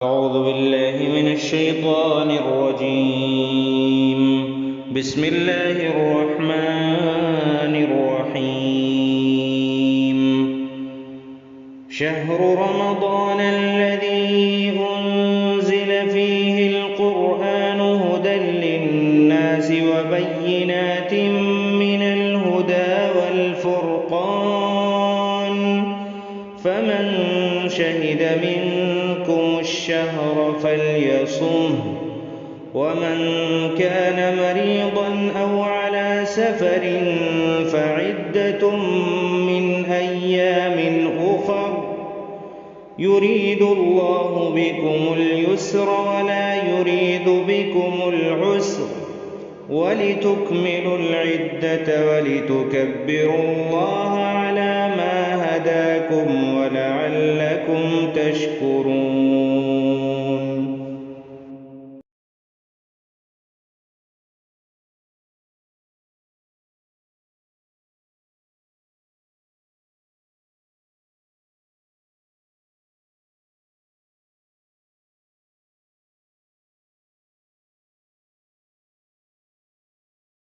أعوذ بالله من الشيطان الرجيم. بسم الله الرحمن الرحيم. شهر رمضان الذي أنزل فيه القرآن هدى للناس وبينات من الهدى والفرقان، فمن شهد منكم الشهر فليصمه، ومن كان مريضا أو على سفر فعدة من أيام أخر، يريد الله بكم اليسر ولا يريد بكم العسر، ولتكملوا العدة ولتكبروا الله على ما هداكم ولعلكم تشكرون.